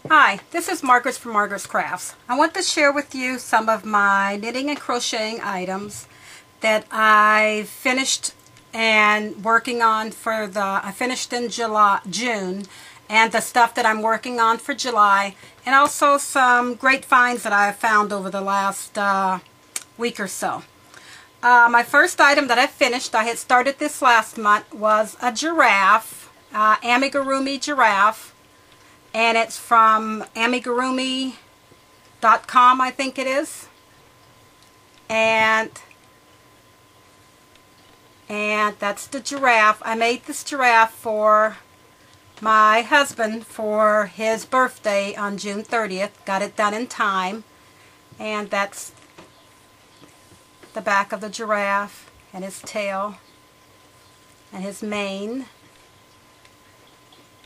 Hi, this is Margaret from Margaret's Crafts. I want to share with you some of my knitting and crocheting items that I finished and working on for I finished in June, and the stuff that I'm working on for July, and also some great finds that I have found over the last week or so. My first item that I finished, I had started this last month, was a giraffe, Amigurumi giraffe. And it's from amigurumi.com, I think it is. And that's the giraffe. I made this giraffe for my husband for his birthday on June 30th. Got it done in time. And that's the back of the giraffe and his tail and his mane.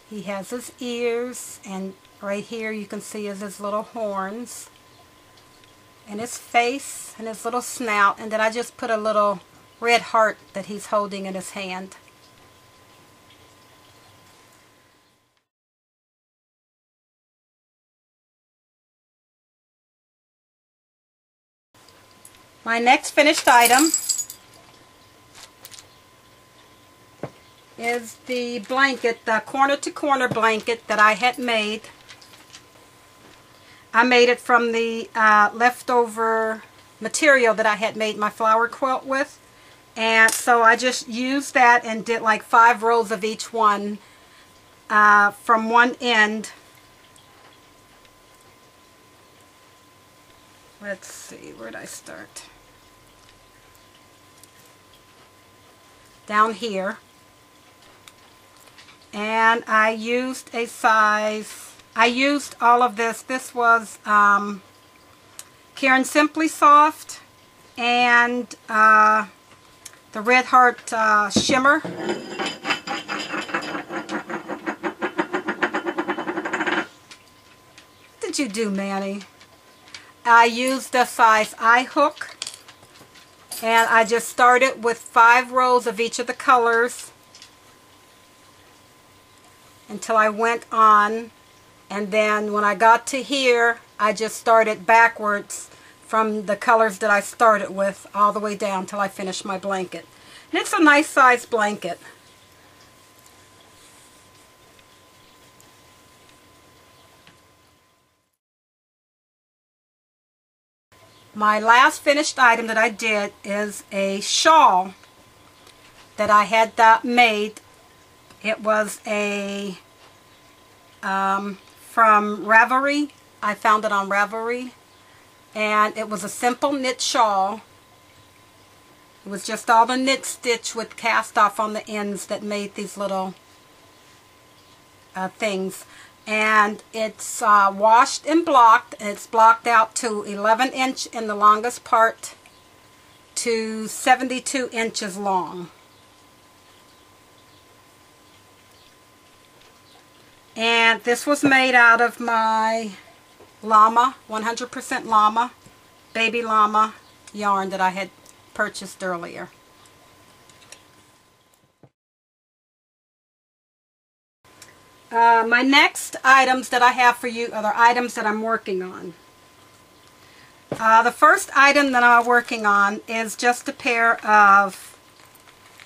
He has his ears, and right here you can see his little horns, and his face, and his little snout, and then I just put a little red heart that he's holding in his hand. My next finished item is the blanket, the corner-to-corner blanket that I had made. I made it from the leftover material that I had made my flower quilt with, and so I just used that and did like 5 rows of each one from one end. Let's see, where'd I start? Down here. And I used a size, I used all of this. This was Karen Simply Soft and the Red Heart Shimmer. What did you do, Manny? I used the size I hook, and I just started with 5 rows of each of the colors until I went on, and then when I got to here, I just started backwards from the colors that I started with all the way down till I finished my blanket. And it's a nice size blanket. My last finished item that I did is a shawl that I had made. It was a from Ravelry. I found it on Ravelry, and it was a simple knit shawl. It was just all the knit stitch with cast off on the ends that made these little things. And it's washed and blocked. It's blocked out to 11 inch in the longest part to 72 inches long. And this was made out of my llama, 100% llama, baby llama yarn that I had purchased earlier. My next items that I have for you are the items that I'm working on. The first item that I'm working on is just a pair of,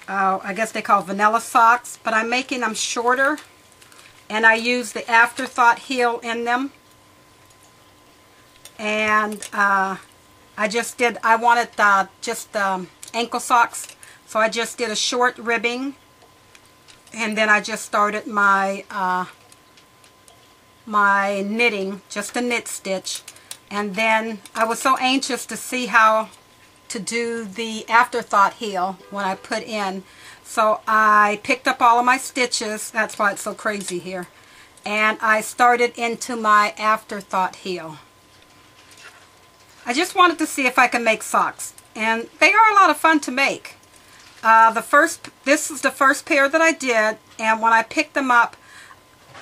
I guess they call vanilla socks, but I'm making them shorter. And I use the afterthought heel in them. And I wanted just ankle socks. So I just did a short ribbing. And then I just started my my knitting, just a knit stitch. And then I was so anxious to see how to do the afterthought heel when I put in. So I picked up all of my stitches, that's why it's so crazy here, and I started into my afterthought heel. I just wanted to see if I can make socks, and they are a lot of fun to make. This is the first pair that I did, and when I picked them up,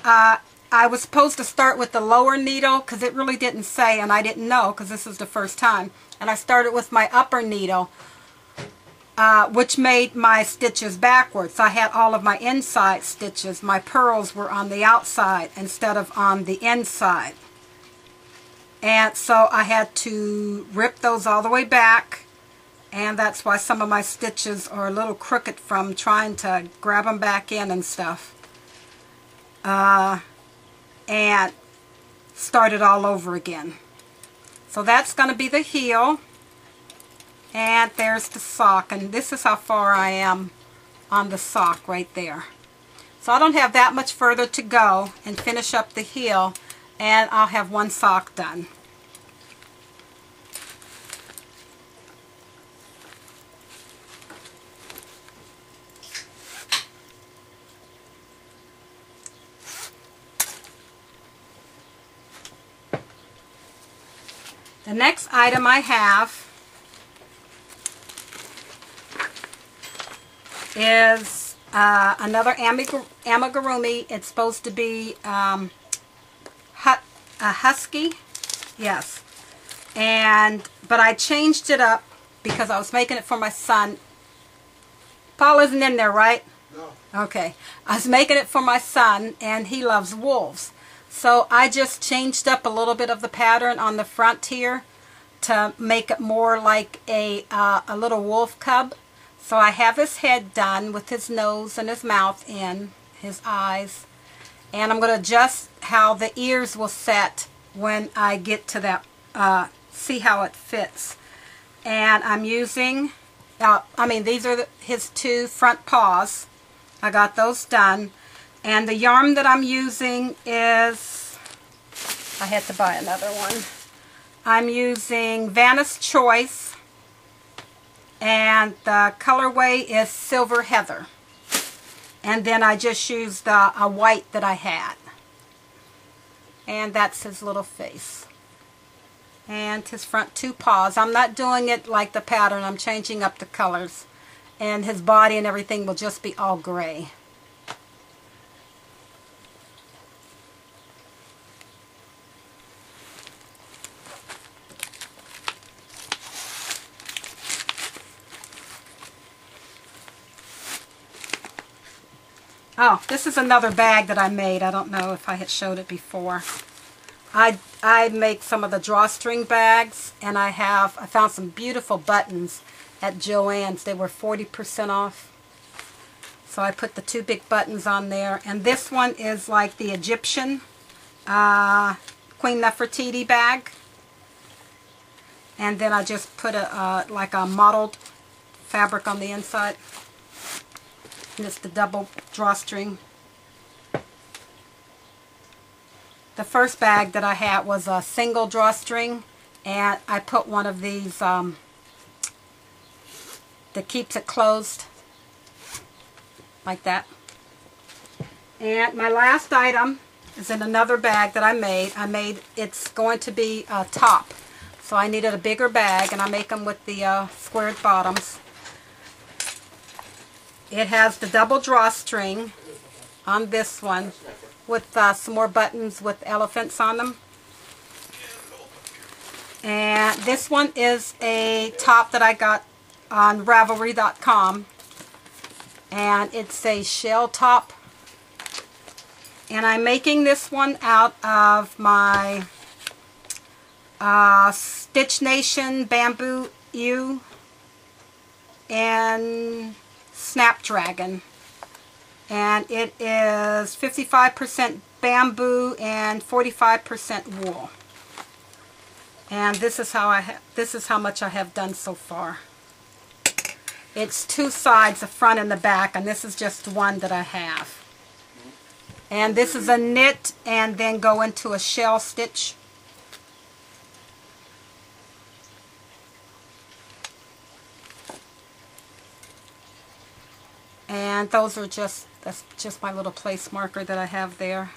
I was supposed to start with the lower needle because it really didn't say, and I didn't know because this is the first time. And I started with my upper needle. which made my stitches backwards. I had all of my inside stitches. My pearls were on the outside instead of on the inside. And so I had to rip those all the way back, and that's why some of my stitches are a little crooked from trying to grab them back in and stuff. And start it all over again. So that's going to be the heel, and there's the sock, and this is how far I am on the sock right there. So I don't have that much further to go and finish up the heel, and I'll have one sock done. The next item I have is another amigurumi. It's supposed to be a Husky, yes. But I changed it up because I was making it for my son. Paul isn't in there, right? No. Okay. I was making it for my son, and he loves wolves. So I just changed up a little bit of the pattern on the front here to make it more like a little wolf cub. So I have his head done with his nose and his mouth in, his eyes. And I'm going to adjust how the ears will set when I get to that, see how it fits. And I'm using, these are his two front paws. I got those done. And the yarn that I'm using is, I had to buy another one. I'm using Vanna's Choice, and the colorway is Silver Heather. And then I just used a white that I had. And that's his little face. And his front two paws. I'm not doing it like the pattern, I'm changing up the colors. And his body and everything will just be all gray. Oh, this is another bag that I made. I don't know if I had showed it before. I make some of the drawstring bags, and I found some beautiful buttons at Joann's. They were 40% off. So I put the two big buttons on there. And this one is like the Egyptian Queen Nefertiti bag. And then I just put like a mottled fabric on the inside. And it's the double drawstring. The first bag that I had was a single drawstring, and I put one of these that keeps it closed, like that. And my last item is in another bag that I made. It's going to be a top, so I needed a bigger bag, and I make them with the squared bottoms. It has the double drawstring on this one with some more buttons with elephants on them. And this one is a top that I got on Ravelry.com. And it's a shell top. And I'm making this one out of my Stitch Nation Bamboo U and Snapdragon, and it is 55% bamboo and 45% wool. And this is how much I have done so far. It's two sides, the front and the back, and this is just one that I have. And this is a knit and then go into a shell stitch. And those are that's just my little place marker that I have there.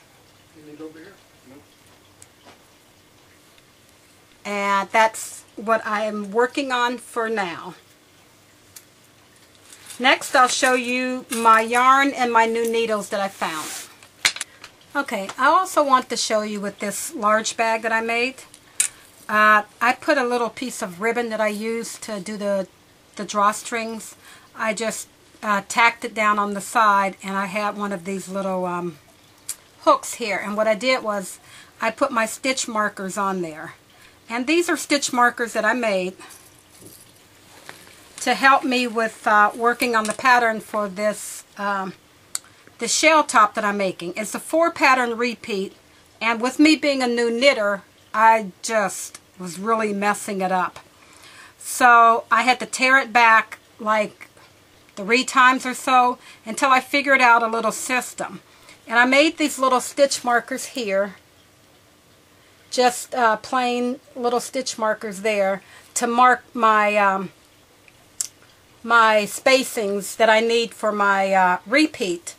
And that's what I am working on for now. Next, I'll show you my yarn and my new needles that I found. Okay, I also want to show you with this large bag that I made. I put a little piece of ribbon that I used to do the the drawstrings, I just tacked it down on the side, and I had one of these little hooks here. And what I did was I put my stitch markers on there. And these are stitch markers that I made to help me with working on the pattern for this the shell top that I'm making. It's a 4 pattern repeat, and with me being a new knitter, I just was really messing it up. So I had to tear it back like 3 times or so until I figured out a little system. And I made these little stitch markers here, just plain little stitch markers there to mark my my spacings that I need for my repeat.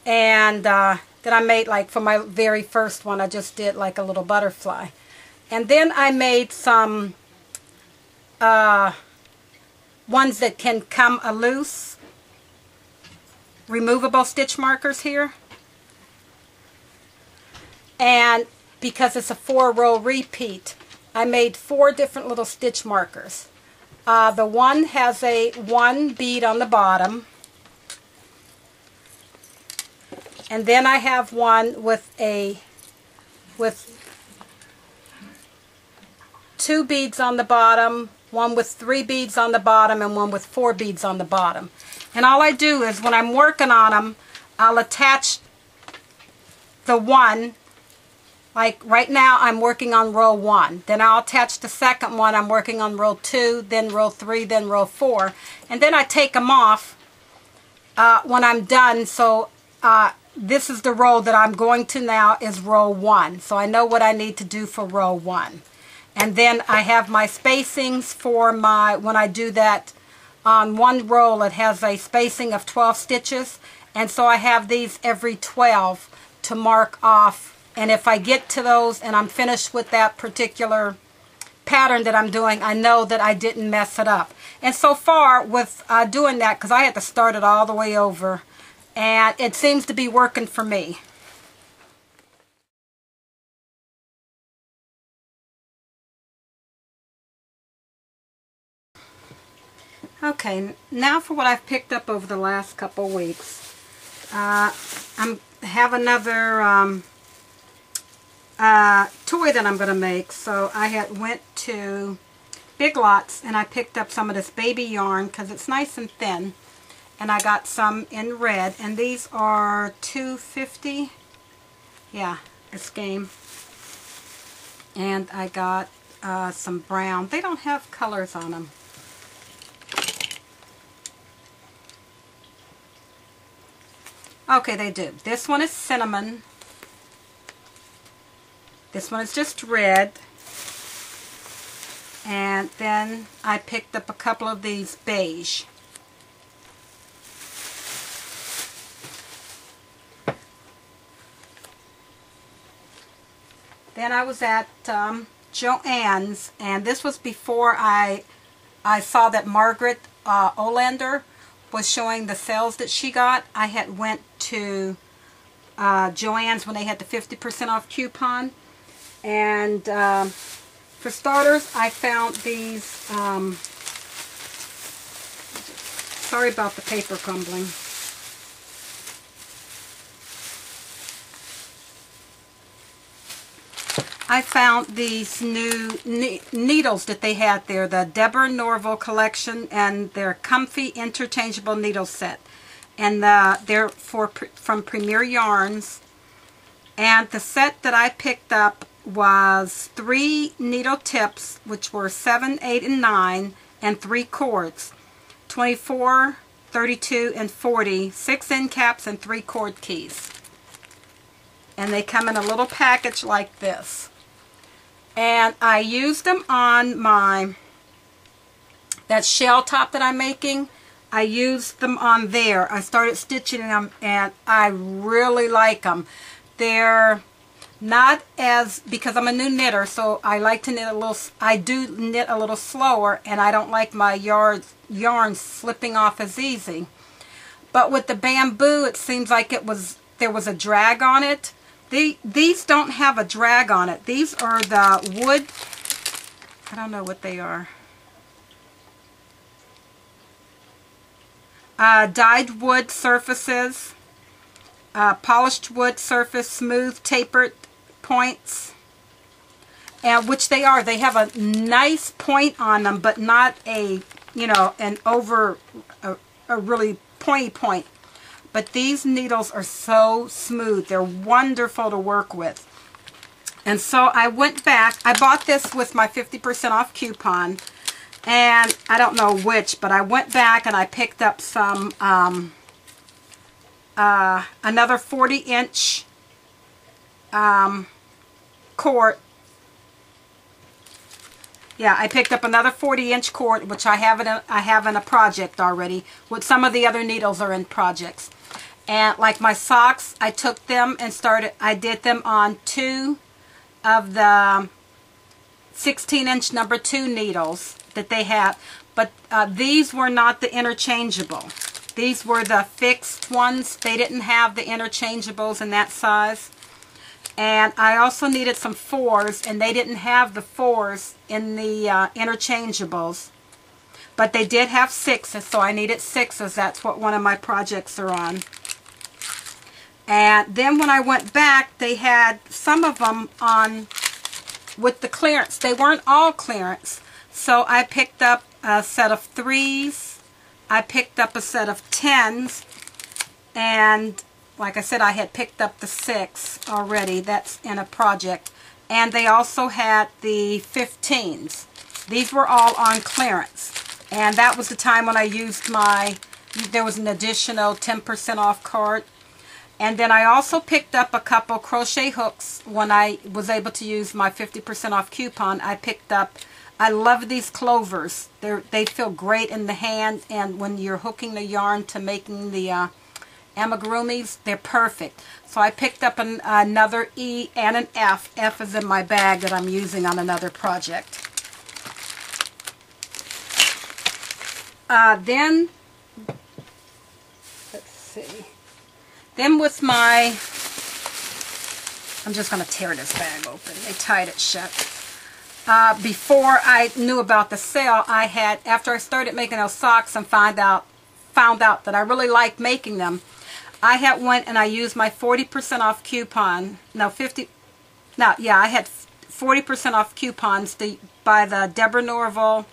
And that I made, like for my very first one, I just did like a little butterfly. And then I made some ones that can come loose, removable stitch markers here. And because it's a 4-row repeat, I made 4 different little stitch markers. The one has a 1 bead on the bottom. And then I have one with 2 beads on the bottom, one with 3 beads on the bottom, and one with 4 beads on the bottom. And all I do is when I'm working on them, I'll attach the one. Like right now I'm working on row 1. Then I'll attach the second one. I'm working on row 2, then row 3, then row 4. And then I take them off when I'm done. So this is the row that I'm going to now is row 1. So I know what I need to do for row 1. And then I have my spacings for my, when I do that on one roll, it has a spacing of 12 stitches. And so I have these every 12 to mark off. And if I get to those and I'm finished with that particular pattern that I'm doing, I know that I didn't mess it up. And so far with doing that, because I had to start it all the way over, and it seems to be working for me. Okay, now for what I've picked up over the last couple weeks. I have another toy that I'm going to make. So I had went to Big Lots and I picked up some of this baby yarn because it's nice and thin. And I got some in red, and these are $2.50. Yeah, it's game. And I got some brown. They don't have colors on them. Okay, they do. This one is cinnamon. This one is just red. And then I picked up a couple of these beige. Then I was at Joann's, and this was before I saw that Margaret Olander was showing the sales that she got. I had went to Joann's when they had the 50% off coupon. And for starters, I found these, sorry about the paper crumbling. I found these new needles that they had there, the Deborah Norville collection, and their comfy interchangeable needle set. And they're from Premier Yarns. And the set that I picked up was 3 needle tips, which were 7, 8, and 9, and 3 cords, 24, 32, and 40, 6 end caps, and 3 cord keys. And they come in a little package like this. And I used them on that shell top that I'm making. I used them on there. I started stitching them, and I really like them. They're not as, because I'm a new knitter, so I like to knit a little, I do knit a little slower, and I don't like my yarn slipping off as easy. But with the bamboo, it seems like there was a drag on it. These don't have a drag on it. These are the wood, I don't know what they are. dyed wood surfaces, polished wood surface, smooth tapered points, and which they are. They have a nice point on them, but not a, you know, an over, a really pointy point. But these needles are so smooth. They're wonderful to work with. And so I went back. I bought this with my 50% off coupon. And I don't know which, but I went back and I picked up some, another 40-inch cord. Yeah, I picked up another 40-inch cord, which I have in a project already. With some of the other needles are in projects. And like my socks, I took them and I did them on 2 of the 16-inch number 2 needles that they have. But these were not the interchangeable. These were the fixed ones. They didn't have the interchangeables in that size. And I also needed some 4s, and they didn't have the 4s in the interchangeables. But they did have 6s, so I needed 6s. That's what one of my projects are on. And then when I went back, they had some of them on with the clearance. They weren't all clearance. So I picked up a set of 3s. I picked up a set of 10s. And like I said, I had picked up the 6 already. That's in a project. And they also had the 15s. These were all on clearance. And that was the time when I used there was an additional 10% off card. And then I also picked up a couple crochet hooks when I was able to use my 50% off coupon. I love these clovers. They feel great in the hand, and when you're hooking the yarn to making the amigurumis, they're perfect. So I picked up another E and an F. F is in my bag that I'm using on another project. Then, let's see. Then with my, I'm just going to tear this bag open. They tied it shut. Before I knew about the sale, after I started making those socks and found out that I really liked making them, I went and I used my 40% off coupon. I had 40% off coupons to buy the Deborah Norville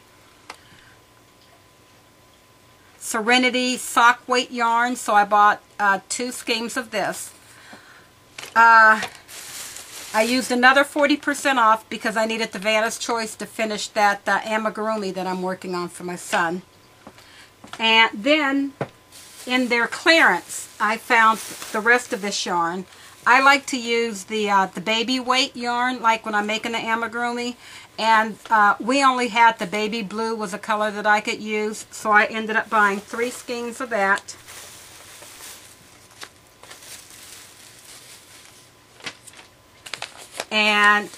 Serenity sock weight yarn. So I bought 2 skeins of this. I used another 40% off because I needed the Vanna's Choice to finish that amigurumi that I'm working on for my son. And then in their clearance, I found the rest of this yarn. I like to use the baby weight yarn, like when I'm making the amigurumi. And we only had the baby blue was a color that I could use, so I ended up buying 3 skeins of that. And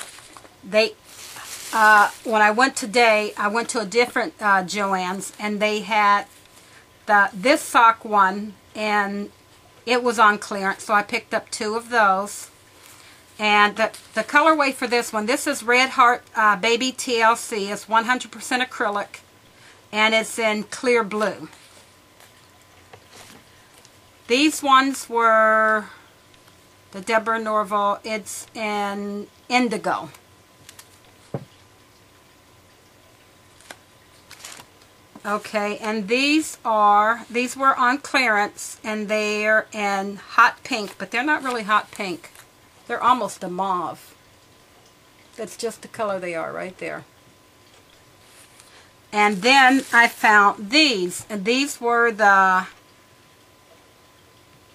when I went today, I went to a different Joann's, and they had this sock one, and it was on clearance, so I picked up 2 of those. And the colorway for this one, this is Red Heart Baby TLC. It's 100% acrylic, and it's in clear blue. These ones were the Deborah Norville. It's in indigo. Okay, and these were on clearance, and they're in hot pink, but they're not really hot pink. They're almost a mauve. That's just the color they are right there. And then I found these, and these were the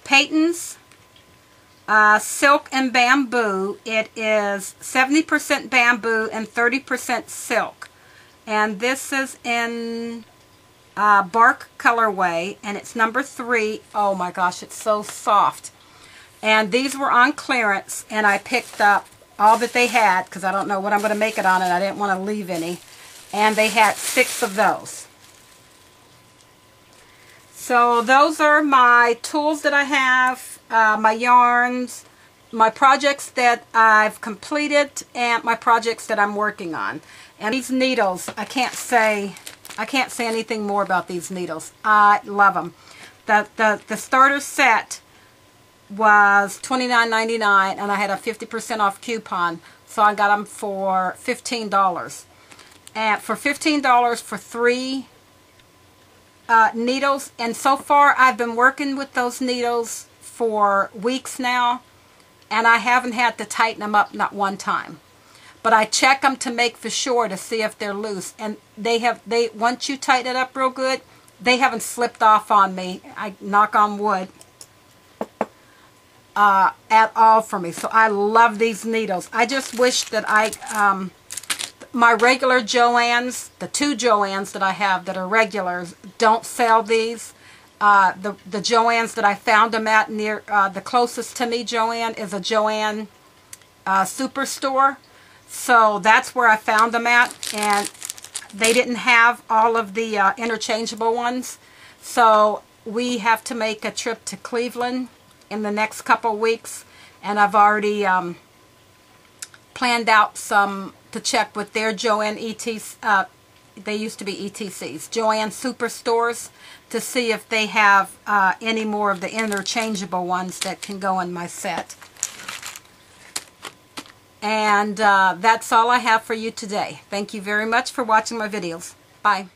Peyton's Silk and Bamboo. It is 70% bamboo and 30% silk. And this is in bark colorway, and it's number 3. Oh my gosh, it's so soft. And these were on clearance, and I picked up all that they had because I don't know what I'm going to make it on, and I didn't want to leave any. And they had 6 of those. So those are my tools that I have, my yarns, my projects that I've completed, and my projects that I'm working on. And these needles, I can't say anything more about these needles. I love them. The starter set was $29.99, and I had a 50% off coupon, so I got them for $15. And for $15 for 3 needles, and so far I've been working with those needles for weeks now, and I haven't had to tighten them up not one time. But I check them to make for sure to see if they're loose, and they once you tighten it up real good, they haven't slipped off on me. I knock on wood. At all for me. So I love these needles. I just wish that my regular Joann's, the 2 Joann's that I have that are regulars, don't sell these. The Joann's that I found them at near, the closest to me Joann is a Joann Superstore. So that's where I found them at, and they didn't have all of the interchangeable ones. So we have to make a trip to Cleveland in the next couple weeks, and I've already planned out some to check with their Joann ETC, they used to be ETCs, Joann Superstores, to see if they have any more of the interchangeable ones that can go in my set. And that's all I have for you today. Thank you very much for watching my videos. Bye.